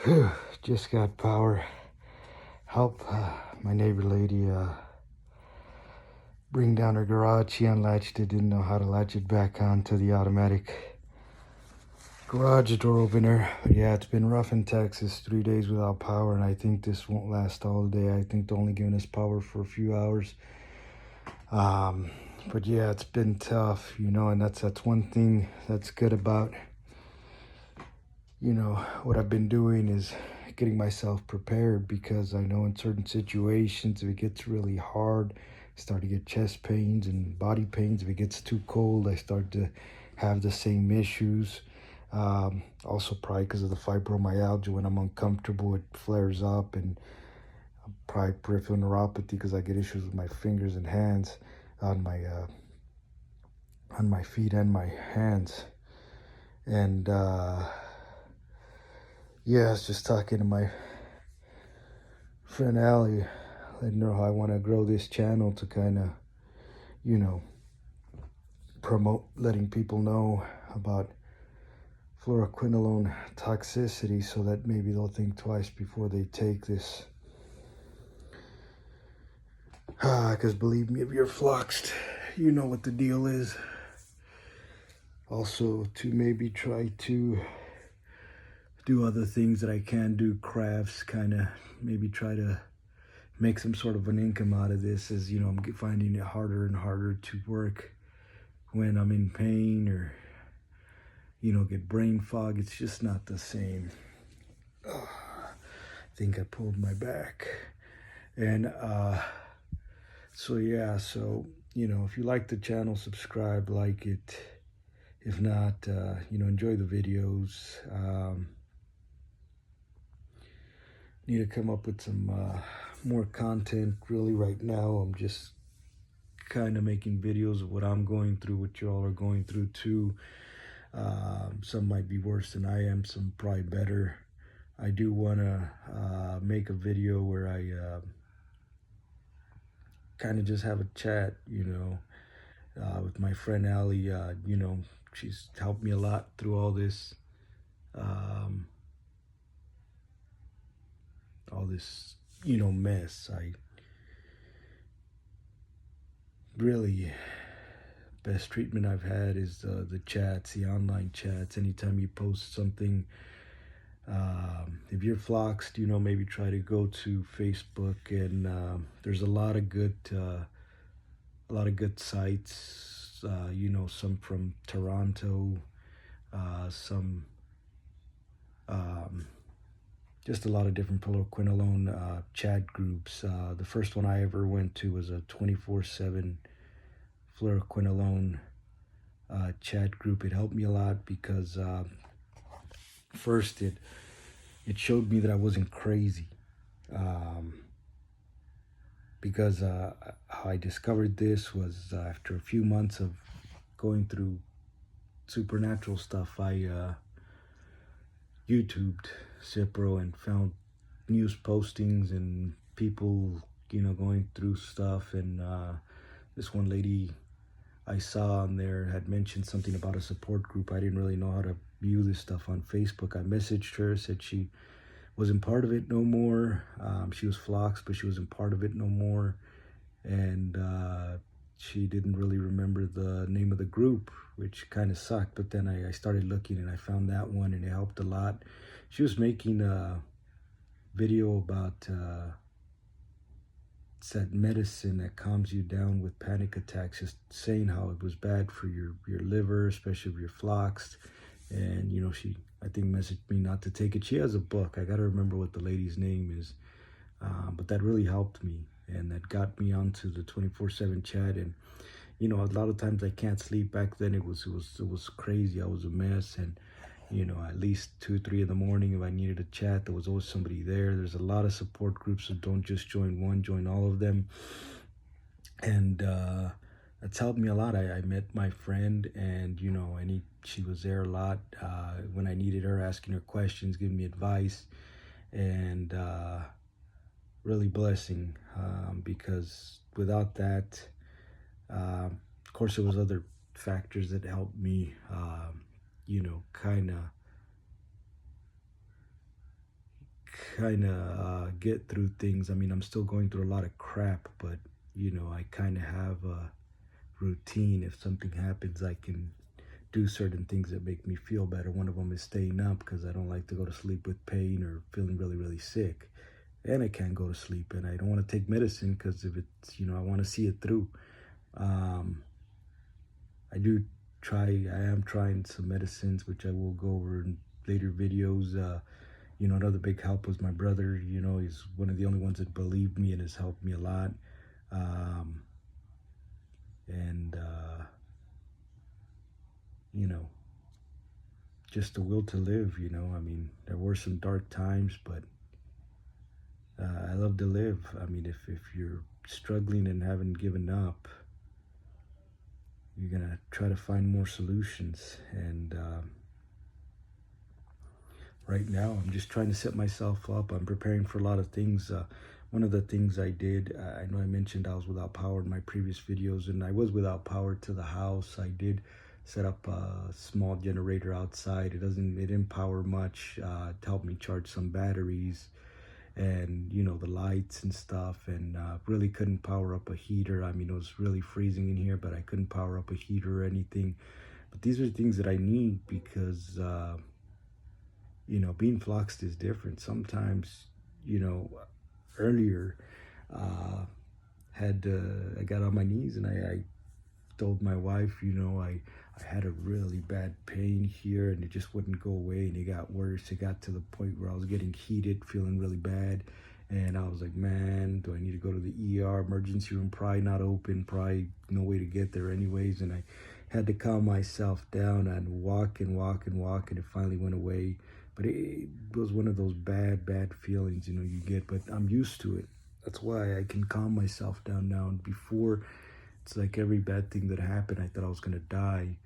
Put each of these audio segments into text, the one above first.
Whew, just got power. Help my neighbor lady bring down her garage. She unlatched it, didn't know how to latch it back onto the automatic garage door opener. But yeah, it's been rough in Texas, 3 days without power, and I think this won't last all day. I think they're only giving us power for a few hours. But yeah, it's been tough, and that's one thing that's good about, what I've been doing is getting myself prepared, because I know in certain situations, if it gets really hard, I start to get chest pains and body pains. If it gets too cold, I start to have the same issues. Also probably because of the fibromyalgia, when I'm uncomfortable, it flares up, and probably peripheral neuropathy because I get issues with my fingers and hands on my feet and my hands. And yeah, I was just talking to my friend Allie, letting her know how I want to grow this channel to kind of, promote letting people know about fluoroquinolone toxicity, so that maybe they'll think twice before they take this. Because believe me, if you're Floxed, you know what the deal is. Also, to maybe try to do other things that I can do, crafts, kind of maybe try to make some sort of an income out of this, as I'm finding it harder and harder to work when I'm in pain, or get brain fog. It's just not the same. I think I pulled my back. And so yeah, so if you like the channel, subscribe, like it. If not, enjoy the videos. Need to come up with some more content. Really, right now I'm just kind of making videos of what I'm going through, what you all are going through too. Some might be worse than I am, some probably better. I do want to make a video where I kind of just have a chat, with my friend Allie. She's helped me a lot through all this. All this, mess. I really, best treatment I've had is the chats, the online chats. Anytime you post something, if you're Floxed, maybe try to go to Facebook, and there's a lot of good sites. Some from Toronto, some just a lot of different fluoroquinolone chat groups. The first one I ever went to was a 24/7 fluoroquinolone chat group. It helped me a lot because first it showed me that I wasn't crazy. Because how I discovered this was after a few months of going through supernatural stuff. I YouTubed Cipro and found news postings and people, going through stuff. And this one lady I saw on there had mentioned something about a support group. I didn't really know how to view this stuff on Facebook. I messaged her, said she wasn't part of it no more. She was Floxed, but she wasn't part of it no more. And she didn't really remember the name of the group, which kind of sucked. But then I started looking, and I found that one, and it helped a lot. She was making a video about that medicine that calms you down with panic attacks, just saying how it was bad for your liver, especially if you're Floxed. And she, I think, messaged me not to take it. She has a book. I gotta remember what the lady's name is. But that really helped me, and that got me onto the 24/7 chat. And a lot of times I can't sleep. Back then it was crazy. I was a mess. And at least 2-3 in the morning, if I needed a chat, there was always somebody there. There's a lot of support groups, so don't just join one, join all of them. And that's helped me a lot. I met my friend, and she was there a lot when I needed her, asking her questions, giving me advice. And really blessing, because without that, of course, there was other factors that helped me, kind of kind of get through things. I mean, I'm still going through a lot of crap, but I kind of have a routine. If something happens, I can do certain things that make me feel better. One of them is staying up because I don't like to go to sleep with pain or feeling really, really sick. And I can't go to sleep, and I don't want to take medicine because if it's, I want to see it through. Um, I do I am trying some medicines, which I will go over in later videos. Another big help was my brother. He's one of the only ones that believed me and has helped me a lot. Um, and, you know, just the will to live, I mean, there were some dark times, but I love to live. I mean, if you're struggling and haven't given up, you're going to try to find more solutions. And right now, I'm just trying to set myself up. I'm preparing for a lot of things. One of the things I did, I know I mentioned I was without power in my previous videos, and I was without power to the house. I did set up a small generator outside. It didn't power much. It helped me charge some batteries and the lights and stuff, and really couldn't power up a heater. I mean, it was really freezing in here, but I couldn't power up a heater or anything. But these are things that I need because being Floxed is different. Sometimes, earlier, I got on my knees and I told my wife, I had a really bad pain here and it just wouldn't go away, and it got worse. It got to the point where I was getting heated, feeling really bad. And I was like, man, do I need to go to the ER? Emergency room probably not open, probably no way to get there anyways. And I had to calm myself down and walk and walk and walk, and it finally went away. But it was one of those bad feelings, you get, but I'm used to it. That's why I can calm myself down now. And before, it's like every bad thing that happened, I thought I was going to die.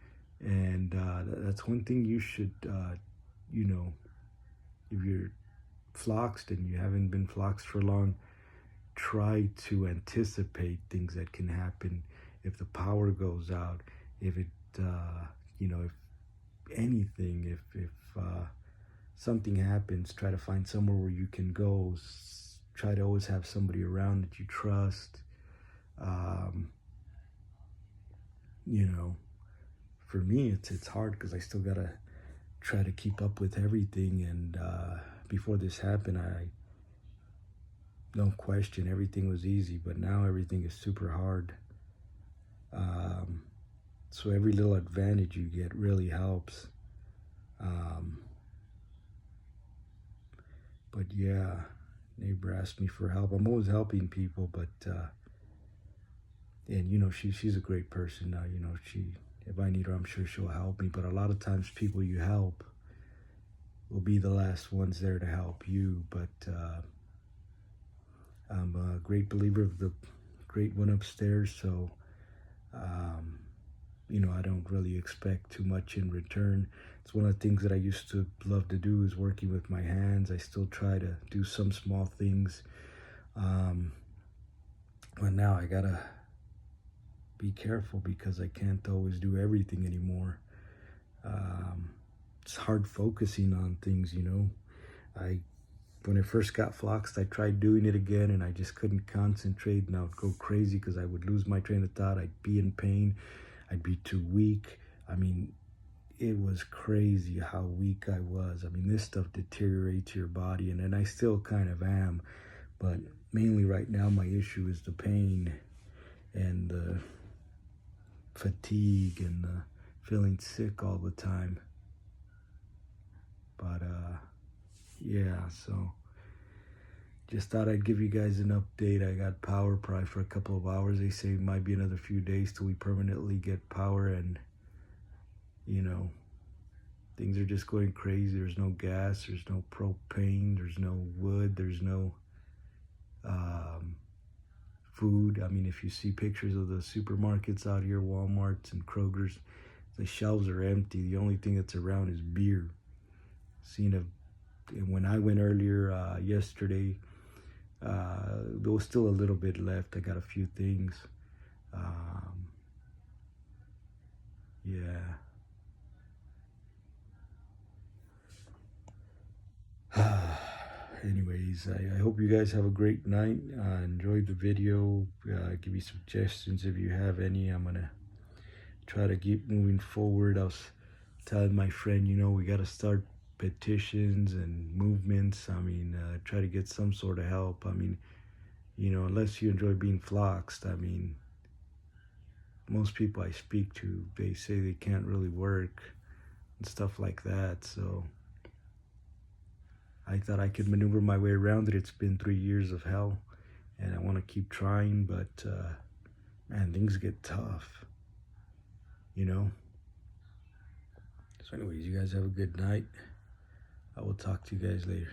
And that's one thing you should, if you're Floxed and you haven't been Floxed for long, try to anticipate things that can happen if the power goes out, if it, if anything, if something happens, try to find somewhere where you can go. Try to always have somebody around that you trust. For me, it's hard because I still gotta try to keep up with everything. And before this happened, I no question everything was easy, but now everything is super hard. So every little advantage you get really helps. But yeah, neighbor asked me for help. I'm always helping people, but and she's a great person now. If I need her, I'm sure she'll help me. But a lot of times people you help will be the last ones there to help you. But I'm a great believer of the great one upstairs, so I don't really expect too much in return. It's one of the things that I used to love to do, is working with my hands. I still try to do some small things, but now I gotta be careful because I can't always do everything anymore. It's hard focusing on things, when I first got Floxed, I tried doing it again and I just couldn't concentrate, and I would go crazy because I would lose my train of thought. I'd be in pain. I'd be too weak. I mean, it was crazy how weak I was. I mean, this stuff deteriorates your body, and I still kind of am. But mainly right now, my issue is the pain and the fatigue and the feeling sick all the time. But yeah, so just thought I'd give you guys an update. I got power probably for a couple of hours. They say it might be another few days till we permanently get power, and things are just going crazy. There's no gas, there's no propane, there's no wood, there's no food. I mean, if you see pictures of the supermarkets out here, Walmarts and Kroger's, the shelves are empty. The only thing that's around is beer. When I went earlier yesterday, there was still a little bit left. I got a few things. Yeah. anyways, I hope you guys have a great night. Enjoyed the video. Give me suggestions if you have any. I'm gonna try to keep moving forward. I was telling my friend, you know, we got to start petitions and movements. I mean, try to get some sort of help. I mean, you know, unless you enjoy being floxed, I mean, most people I speak to, they say they can't really work and stuff like that. So I thought I could maneuver my way around it. It's been 3 years of hell, and I want to keep trying, but man, things get tough, you know. So anyways, you guys have a good night. I will talk to you guys later.